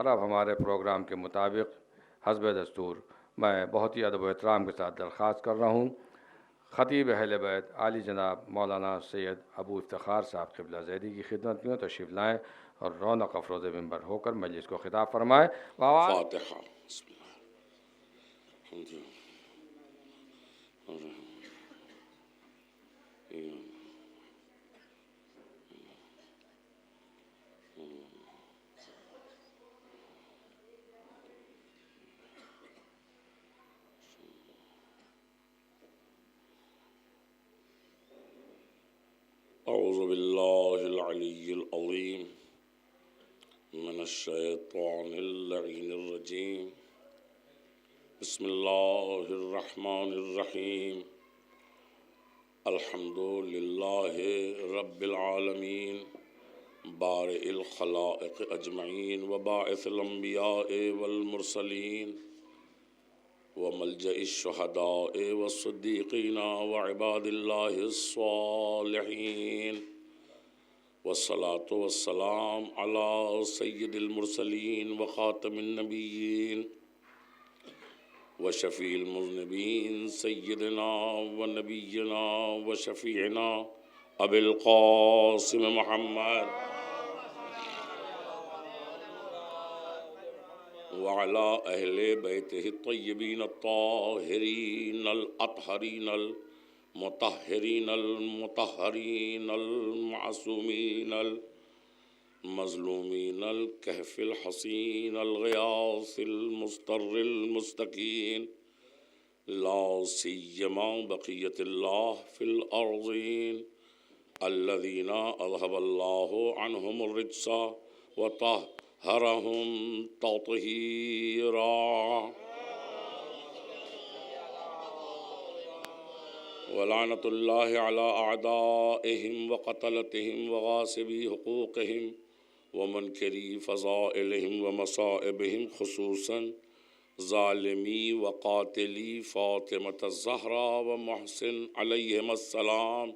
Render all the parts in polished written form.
اور اب ہمارے پروگرام کے مطابق حسب دستور میں بہت ہی ادب و احترام کے ساتھ درخواست کر رہا ہوں خطیب اہل بیت عالی جناب مولانا سید ابو افتخار صاحب قبلہ زیدی کی خدمت میں تشریف لائیں اور رونق افروز ممبر ہو کر مجلس کو خطاب فرمائیں. فاتحہ. بسم اللہ الحمد للہ. اعوذ باللہ العلی العظیم من الشیطان اللعین الرجیم. بسم اللہ الرحمن الرحیم. الحمد للہ رب العالمین بارئ الخلائق اجمعین وباعث الانبیاء والمرسلین وملجأ الشہداء والصدیقین وعباد اللہ الصالحین والصلاة والسلام علی سید المرسلین وخاتم النبیین وشفیع المذنبین سیدنا ونبینا وشفیعنا ابی القاسم محمد وعلى أهل بيته الطيبين الطاهرين الأطهرين المطهرين المطهرين المعصومين المظلومين الكهف الحصين الغياث المستر المستكين لا سيما بقية الله في الأرضين الذين أذهب الله عنهم الرجس وطهرهم تطهيرا. ولعنة الله على أعدائهم وقتلتهم وغاصبي حقوقهم ومنكري فضائلهم ومصائبهم خصوصا ظالمي وقاتلي فاطمة الزهراء ومحسن عليهم السلام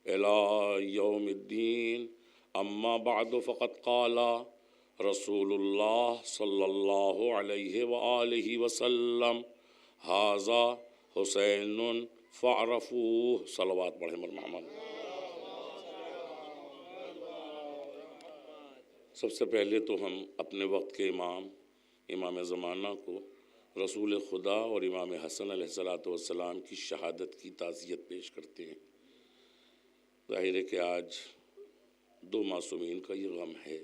إلى يوم الدين. اما بعد فقد قال رسول اللہ صلی اللہ علیہ وآلہ وسلم ھذا حسین فاعرفوہ. صلوات پڑھیں مر محمد. سب سے پہلے تو ہم اپنے وقت کے امام زمانہ کو رسول خدا اور امام حسن علیہ السلام کی شہادت کی تعزیت پیش کرتے ہیں. ظاہر ہے کہ آج دو معصومین کا یہ غم ہے،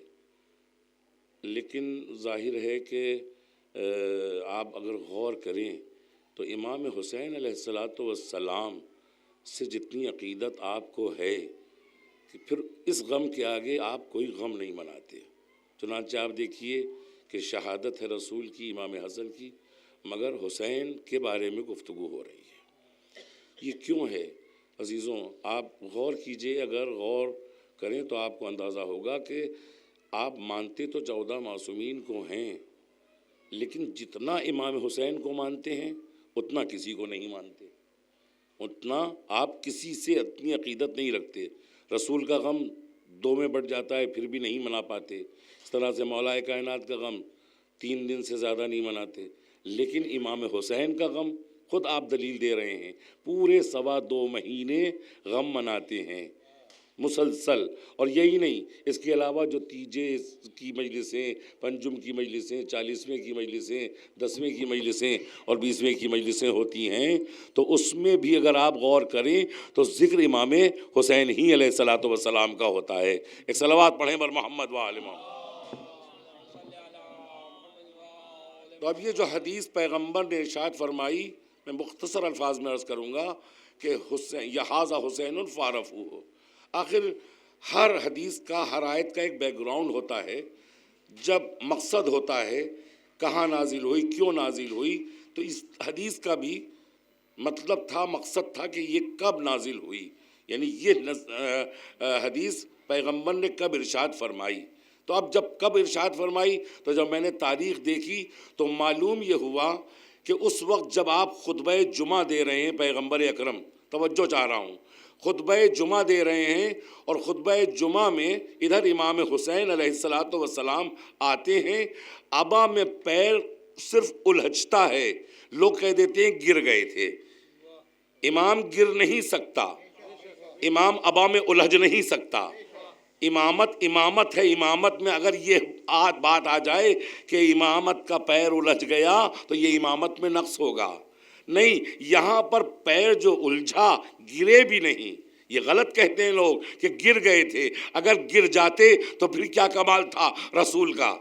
لیکن ظاہر ہے کہ آپ اگر غور کریں تو امام حسین علیہ السلام سے جتنی عقیدت آپ کو ہے کہ پھر اس غم کے آگے آپ کوئی غم نہیں مناتے. چنانچہ آپ دیکھیے کہ شہادت ہے رسول کی، امام حسن کی، مگر حسین کے بارے میں گفتگو ہو رہی ہے. یہ کیوں ہے عزیزوں؟ آپ غور کیجئے. اگر غور کریں تو آپ کو اندازہ ہوگا کہ آپ مانتے تو 14 معصومین کو ہیں، لیکن جتنا امام حسین کو مانتے ہیں اتنا کسی کو نہیں مانتے، اتنا آپ کسی سے اتنی عقیدت نہیں رکھتے. رسول کا غم 2 میں بٹ جاتا ہے پھر بھی نہیں منا پاتے. اس طرح سے مولا کائنات کا غم 3 دن سے زیادہ نہیں مناتے. لیکن امام حسین کا غم خود آپ دلیل دے رہے ہیں، پورے 2.25 مہینے غم مناتے ہیں مسلسل. اور یہی نہیں، اس کے علاوہ جو تیجے کی مجلسیں، پنجم کی مجلسیں، 40ویں کی مجلسیں، 10ویں کی مجلسیں اور 20ویں کی مجلسیں ہوتی ہیں، تو اس میں بھی اگر آپ غور کریں تو ذکر امام حسین ہی علیہ السلام کا ہوتا ہے. ایک صلوات پڑھیں بر محمد و آل محمد. تو اب یہ جو حدیث پیغمبر نے ارشاد فرمائی، میں مختصر الفاظ میں عرض کروں گا کہ ھذا حسین فاعرفوہ. آخر ہر حدیث کا، ہر آیت کا ایک بیک گراؤنڈ ہوتا ہے. جب مقصد ہوتا ہے کہاں نازل ہوئی، کیوں نازل ہوئی، تو اس حدیث کا بھی مطلب تھا، مقصد تھا کہ یہ کب نازل ہوئی، یعنی یہ حدیث پیغمبر نے کب ارشاد فرمائی. تو اب جب کب ارشاد فرمائی، تو جب میں نے تاریخ دیکھی تو معلوم یہ ہوا کہ اس وقت جب آپ خطبہ جمعہ دے رہے ہیں پیغمبر اکرم، توجہ چاہ رہا ہوں، خطبہ جمعہ دے رہے ہیں، اور خطبہ جمعہ میں ادھر امام حسین علیہ الصلاۃ والسلام آتے ہیں، ابا میں پیر صرف الجھتا ہے، لوگ کہہ دیتے ہیں گر گئے تھے۔ امام گر نہیں سکتا، امام ابا میں الجھ نہیں سکتا۔ امامت امامت ہے، امامت میں اگر یہ بات آ جائے کہ امامت کا پیر الجھ گیا تو یہ امامت میں نقص ہوگا۔ نہیں، یہاں پر پیر جو الجھا، گرے بھی نہیں، یہ غلط کہتے ہیں لوگ کہ گر گئے تھے۔ اگر گر جاتے تو پھر کیا کمال تھا رسول کا؟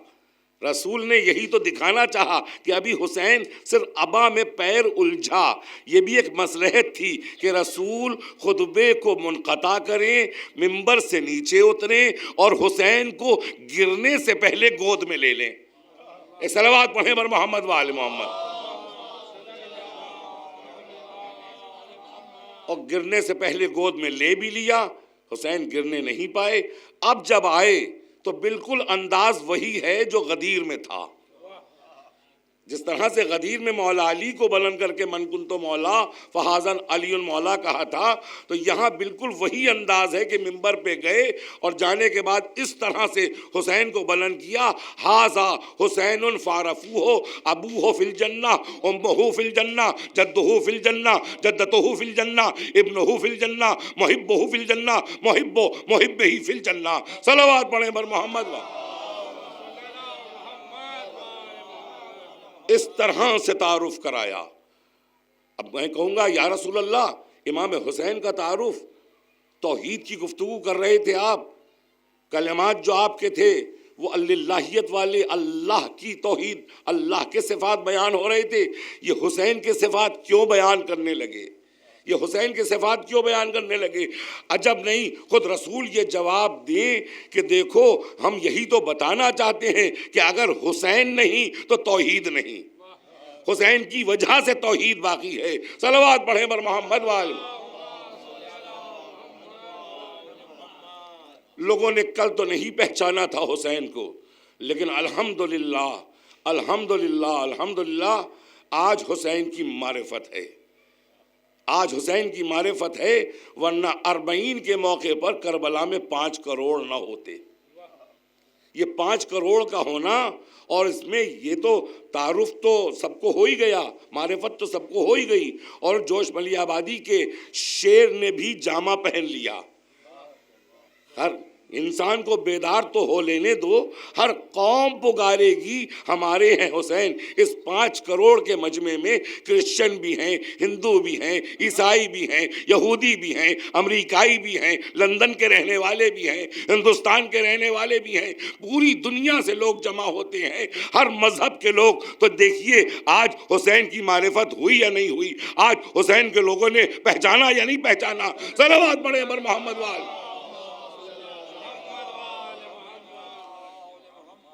رسول نے یہی تو دکھانا چاہا کہ ابھی حسین صرف ابا میں پیر الجھا۔ یہ بھی ایک مصلحت تھی کہ رسول خطبے کو منقطع کریں، ممبر سے نیچے اتریں اور حسین کو گرنے سے پہلے گود میں لے لیں۔ صلوات پڑھیں بر محمد و آل محمد۔ اور گرنے سے پہلے گود میں لے بھی لیا، حسین گرنے نہیں پائے۔ اب جب آئے تو بالکل انداز وہی ہے جو غدیر میں تھا۔ جس طرح سے غدیر میں مولا علی کو بلند کر کے من کنتو مولا فہذا علی المولا کہا تھا، تو یہاں بالکل وہی انداز ہے کہ ممبر پہ گئے اور جانے کے بعد اس طرح سے حسین کو بلند کیا، ھذا حسین فعرفوہ ابوہ فی الجنہ امہ فی الجنہ جدہ فی الجنہ جدتہ فی الجنہ ابنہ فی الجنہ محبہ فی الجنہ محب محبہ فی الجنہ۔ صلوات پڑھیں بر محمد۔ اس طرح سے تعارف کرایا۔ اب میں کہوں گا یا رسول اللہ، امام حسین کا تعارف، توحید کی گفتگو کر رہے تھے آپ، کلمات جو آپ کے تھے وہ اللہیت والے، اللہ کی توحید، اللہ کے صفات بیان ہو رہے تھے، یہ حسین کے صفات کیوں بیان کرنے لگے؟ یہ حسین کے صفات کیوں بیان کرنے لگے؟ عجب نہیں خود رسول یہ جواب دیں کہ دیکھو ہم یہی تو بتانا چاہتے ہیں کہ اگر حسین نہیں تو توحید نہیں، حسین کی وجہ سے توحید باقی ہے۔ صلوات پڑھیں بر محمد وآل۔ لوگوں نے کل تو نہیں پہچانا تھا حسین کو، لیکن الحمدللہ الحمدللہ الحمدللہ آج حسین کی معرفت ہے، آج حسین کی معرفت ہے، ورنہ 40 کے موقع پر کربلا میں 5 کروڑ نہ ہوتے۔ یہ 5 کروڑ کا ہونا، اور اس میں یہ تو تعارف تو سب کو ہو ہی گیا، معرفت تو سب کو ہو ہی گئی، اور جوش ملی آبادی کے شیر نے بھی جامہ پہن لیا۔ ہر انسان کو بیدار تو ہو لینے دو، ہر قوم پکارے گی ہمارے ہیں حسین۔ اس 5 کروڑ کے مجمع میں کرسچن بھی ہیں، ہندو بھی ہیں، عیسائی بھی ہیں، یہودی بھی ہیں، امریکائی بھی ہیں، لندن کے رہنے والے بھی ہیں، ہندوستان کے رہنے والے بھی ہیں، پوری دنیا سے لوگ جمع ہوتے ہیں، ہر مذہب کے لوگ۔ تو دیکھیے آج حسین کی معرفت ہوئی یا نہیں ہوئی، آج حسین کے لوگوں نے پہچانا یا نہیں پہچانا۔ صلوات پڑھیں بر محمد وآل۔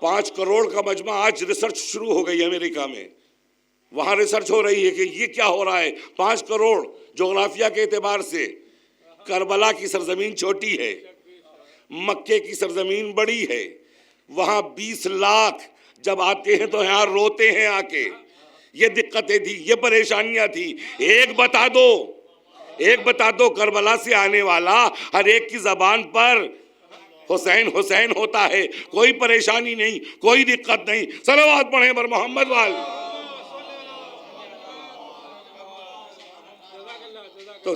5 کروڑ کا مجمع، آج ریسرچ شروع ہو گئی امریکہ میں، وہاں ریسرچ ہو رہی ہے کہ یہ کیا ہو رہا ہے۔ 5 کروڑ جغرافیہ کے اعتبار سے، کربلا کی سرزمین چھوٹی ہے، مکے کی سرزمین بڑی ہے، وہاں 20 لاکھ جب آتے ہیں تو یہاں روتے ہیں آ کے۔ یہ دقتیں تھی، یہ پریشانیاں تھی۔ ایک بتا دو کربلا سے آنے والا ہر ایک کی زبان پر حسین حسین ہوتا ہے، کوئی پریشانی نہیں، کوئی دقت نہیں۔ صلوات پڑھیں بر محمد وآل۔ تو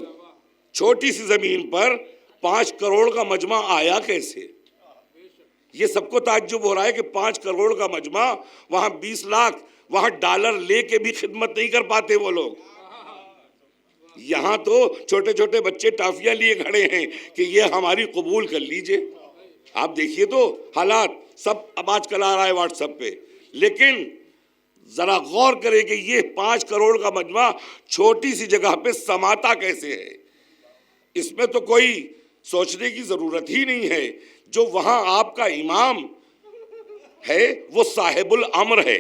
چھوٹی سی زمین پر 5 کروڑ کا مجمع آیا کیسے؟ یہ سب کو تعجب ہو رہا ہے کہ 5 کروڑ کا مجمع، وہاں 20 لاکھ، وہاں ڈالر لے کے بھی خدمت نہیں کر پاتے وہ لوگ۔ یہاں تو چھوٹے چھوٹے بچے ٹافیاں لیے کھڑے ہیں کہ یہ ہماری قبول کر لیجئے۔ آپ دیکھیے تو حالات سب اب آج کل آ رہا ہے واٹس ایپ پہ، لیکن ذرا غور کریں کہ یہ 5 کروڑ کا مجمع چھوٹی سی جگہ پہ سماتا کیسے ہے۔ اس میں تو کوئی سوچنے کی ضرورت ہی نہیں ہے۔ جو وہاں آپ کا امام ہے وہ صاحب الامر ہے،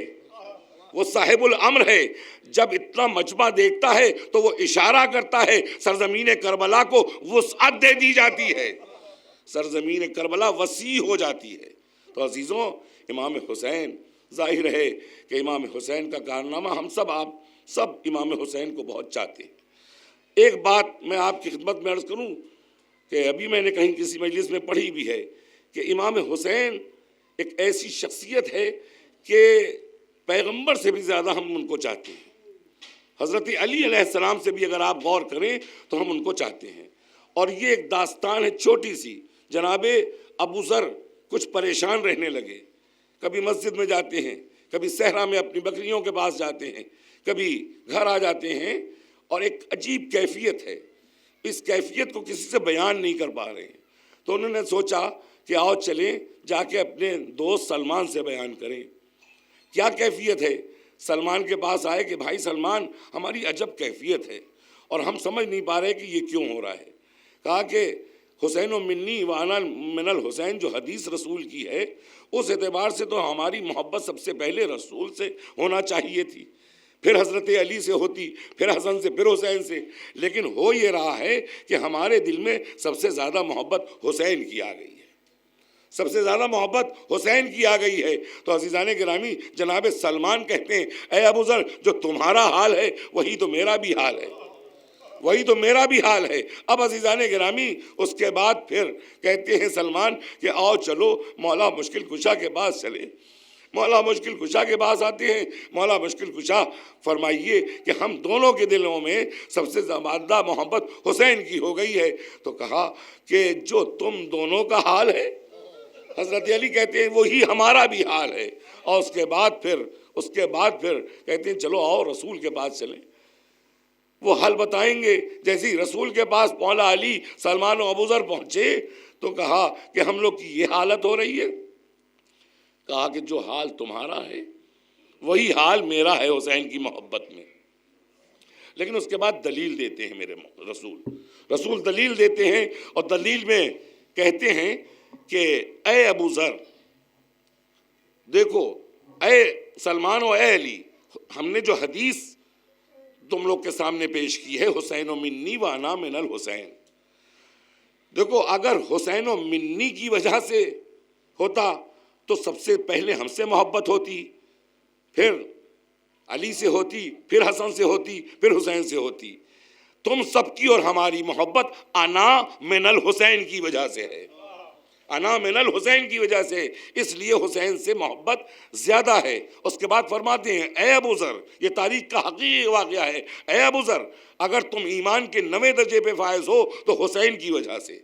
وہ صاحب الامر ہے۔ جب اتنا مجمع دیکھتا ہے تو وہ اشارہ کرتا ہے، سرزمین کربلا کو وسعت دے دی جاتی ہے، سرزمین کربلا وسیع ہو جاتی ہے۔ تو عزیزوں، امام حسین، ظاہر ہے کہ امام حسین کا کارنامہ ہم سب، آپ سب امام حسین کو بہت چاہتے ہیں۔ ایک بات میں آپ کی خدمت میں عرض کروں، کہ ابھی میں نے کہیں کسی مجلس میں پڑھی بھی ہے کہ امام حسین ایک ایسی شخصیت ہے کہ پیغمبر سے بھی زیادہ ہم ان کو چاہتے ہیں. حضرت علی علیہ السلام سے بھی اگر آپ غور کریں تو ہم ان کو چاہتے ہیں. اور یہ ایک داستان ہے چھوٹی سی. جناب ابو ذر کچھ پریشان رہنے لگے. کبھی مسجد میں جاتے ہیں, کبھی صحرا میں اپنی بکریوں کے پاس جاتے ہیں, کبھی گھر آ جاتے ہیں, اور ایک عجیب کیفیت ہے. اس کیفیت کو کسی سے بیان نہیں کر پا رہے ہیں. تو انہوں نے سوچا کہ آؤ چلیں جا کے اپنے دوست سلمان سے بیان کریں. کیا کیفیت ہے؟ سلمان کے پاس آئے کہ بھائی سلمان, ہماری عجب کیفیت ہے اور ہم سمجھ نہیں پا رہے کہ یہ کیوں ہو رہا ہے. کہا کہ حسین و منی وانا من الحسین جو حدیث رسول کی ہے, اس اعتبار سے تو ہماری محبت سب سے پہلے رسول سے ہونا چاہیے تھی, پھر حضرت علی سے ہوتی, پھر حسن سے, پھر حسین سے. لیکن ہو یہ رہا ہے کہ ہمارے دل میں سب سے زیادہ محبت حسین کی آ گئی ہے, سب سے زیادہ محبت حسین کی آ گئی ہے. تو عزیزان گرامی, جناب سلمان کہتے ہیں اے ابو ذر, جو تمہارا حال ہے وہی تو میرا بھی حال ہے, وہی تو میرا بھی حال ہے. اب عزیزان گرامی اس کے بعد پھر کہتے ہیں سلمان کہ آؤ چلو مولا مشکل کشا کے پاس چلے. مولا مشکل کشا کے پاس آتے ہیں. مولا مشکل کشا فرمائیے کہ ہم دونوں کے دلوں میں سب سے زیادہ محبت حسین کی ہو گئی ہے. تو کہا کہ جو تم دونوں کا حال ہے, حضرت علی کہتے ہیں وہی ہمارا بھی حال ہے. اور اس کے بعد پھر کہتے ہیں چلو آؤ رسول کے پاس چلیں, وہ حل بتائیں گے. جیسے ہی رسول کے پاس مولا علی, سلمان و ابو ذر پہنچے تو کہا کہ ہم لوگ کی یہ حالت ہو رہی ہے. کہا کہ جو حال تمہارا ہے وہی حال میرا ہے حسین کی محبت میں. لیکن اس کے بعد دلیل دیتے ہیں میرے رسول دلیل دیتے ہیں, اور دلیل میں کہتے ہیں کہ اے ابو ذر دیکھو, اے سلمان و اے علی, ہم نے جو حدیث تم لوگ کے سامنے پیش کی ہے حسین و منی وانا من الحسین, دیکھو اگر حسین و منی کی وجہ سے ہوتا تو سب سے پہلے ہم سے محبت ہوتی, پھر علی سے ہوتی, پھر حسن سے ہوتی, پھر حسین سے ہوتی. تم سب کی اور ہماری محبت انا من الحسین کی وجہ سے ہے, انا من الحسین کی وجہ سے, اس لیے حسین سے محبت زیادہ ہے. اس کے بعد فرماتے ہیں اے ابو ذر, یہ تاریخ کا حقیقی واقعہ ہے, اے ابو ذر اگر تم ایمان کے 9ویں درجے پہ فائز ہو تو حسین کی وجہ سے,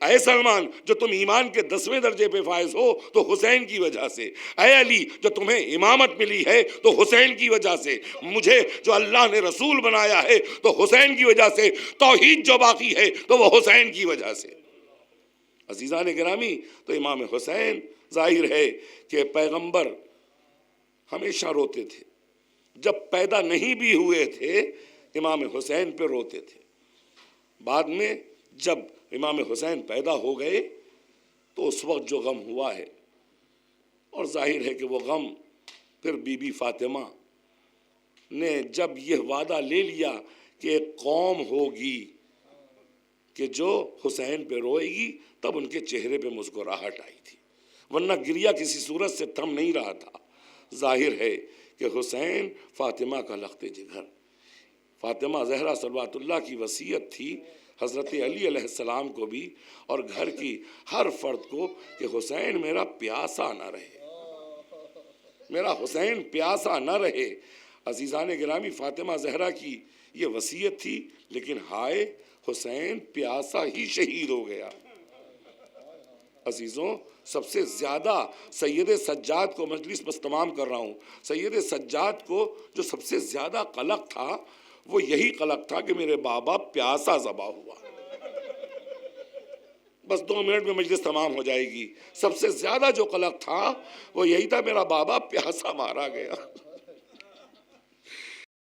اے سلمان جو تم ایمان کے 10ویں درجے پہ فائز ہو تو حسین کی وجہ سے, اے علی جو تمہیں امامت ملی ہے تو حسین کی وجہ سے, مجھے جو اللہ نے رسول بنایا ہے تو حسین کی وجہ سے, توحید جو باقی ہے تو وہ حسین کی وجہ سے. عزیزان گرامی, تو امام حسین ظاہر ہے کہ پیغمبر ہمیشہ روتے تھے. جب پیدا نہیں بھی ہوئے تھے امام حسین پہ روتے تھے. بعد میں جب امام حسین پیدا ہو گئے تو اس وقت جو غم ہوا ہے, اور ظاہر ہے کہ وہ غم پھر بی بی فاطمہ نے جب یہ وعدہ لے لیا کہ ایک قوم ہوگی کہ جو حسین پہ روئے گی, تب ان کے چہرے پہ مسکراہٹ آئی تھی, ورنہ گریہ کسی صورت سے تھم نہیں رہا تھا. ظاہر ہے کہ حسین فاطمہ کا لخت جگر, فاطمہ زہرا صلوات اللہ کی وصیت تھی حضرت علی علیہ السلام کو بھی اور گھر کی ہر فرد کو کہ حسین میرا پیاسا نہ رہے, میرا حسین پیاسا نہ رہے. عزیزان گرامی, فاطمہ زہرا کی یہ وصیت تھی, لیکن ہائے حسین پیاسا ہی شہید ہو گیا. عزیزوں, سب سے زیادہ سید سجاد کو, مجلس بس تمام کر رہا ہوں, سید سجاد کو جو سب سے زیادہ قلق تھا وہ یہی قلق تھا کہ میرے بابا پیاسا ذبح ہوا. بس 2 منٹ میں مجلس تمام ہو جائے گی. سب سے زیادہ جو قلق تھا وہ یہی تھا, میرا بابا پیاسا مارا گیا,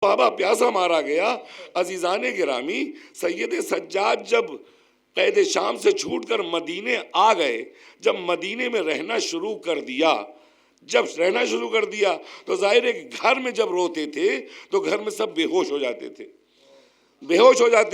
بابا پیاسا مارا گیا. عزیزان گرامی, سید سجاد جب قید شام سے چھوٹ کر مدینے آ گئے, جب مدینے میں رہنا شروع کر دیا تو ظاہر ہے کہ گھر میں جب روتے تھے تو گھر میں سب بے ہوش ہو جاتے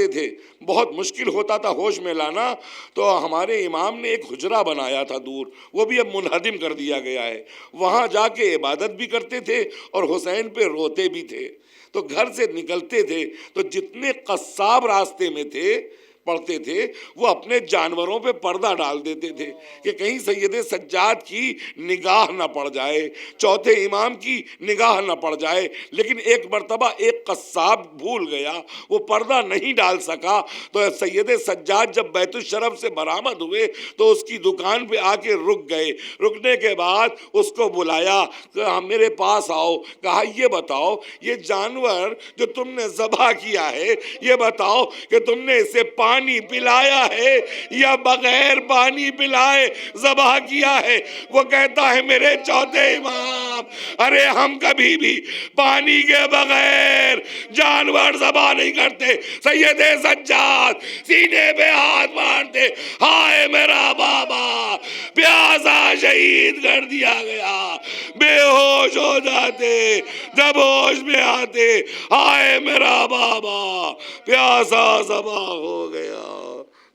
تھے. بہت مشکل ہوتا تھا ہوش میں لانا. تو ہمارے امام نے ایک حجرہ بنایا تھا دور, وہ بھی اب منہدم کر دیا گیا ہے. وہاں جا کے عبادت بھی کرتے تھے اور حسین پہ روتے بھی تھے. تو گھر سے نکلتے تھے تو جتنے قصاب راستے میں تھے پڑھتے تھے وہ اپنے جانوروں پہ پردہ ڈال دیتے تھے کہ کہیں سید سجاد کی نگاہ نہ پڑ جائے، چوتھے امام کی نگاہ نہ پڑ جائے۔ لیکن ایک مرتبہ ایک قصاب بھول گیا، وہ پردہ نہیں ڈال سکا، تو سید سجاد جب بیت الشرف سے برآمد ہوئے تو اس کی دکان پہ آ کے رک گئے۔ رکنے کے بعد اس کو بلایا کہ میرے پاس آؤ، کہا یہ بتاؤ یہ جانور جو تم نے ذبح کیا ہے یہ بتاؤ کہ تم نے اسے پانی پلایا ہے یا بغیر پانی پلائے ذبح کیا ہے؟ وہ کہتا ہے میرے چوتھے امام، ارے ہم کبھی بھی پانی کے بغیر جانور ذبح نہیں کرتے۔ سید سجاد سینے پہ ہاتھ مارتے، ہائے میرا بابا پیاسا شہید کر دیا گیا، بے ہوش ہو جاتے، جب ہوش میں آتے ہائے میرا بابا پیاسا ذبح ہو گیا۔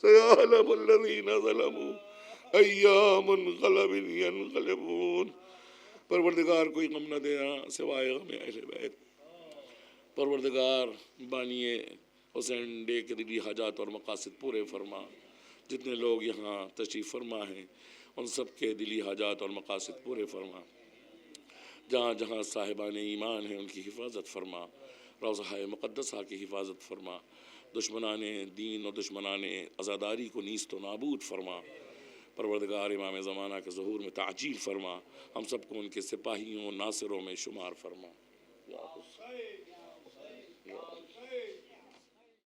سیعلم الذین ظلموا ایام منقلب ینقلبون۔ پروردگار کوئی غم نہ دینا سوائے غم اہل بیت۔ پروردگار بانی حسین ڈے کے دلی حاجات اور مقاصد پورے فرما۔ جتنے لوگ یہاں تشریف فرما ہیں ان سب کے دلی حاجات اور مقاصد پورے فرما۔ جہاں جہاں صاحبان ایمان ہیں ان کی حفاظت فرما، روضہ مقدسہ کی حفاظت فرما، دشمنان دین اور دشمنان عزاداری کو نیست و نابود فرما۔ پروردگار امام زمانہ کے ظہور میں تعجیل فرما، ہم سب کو ان کے سپاہیوں ناصروں میں شمار فرما۔ یا حسین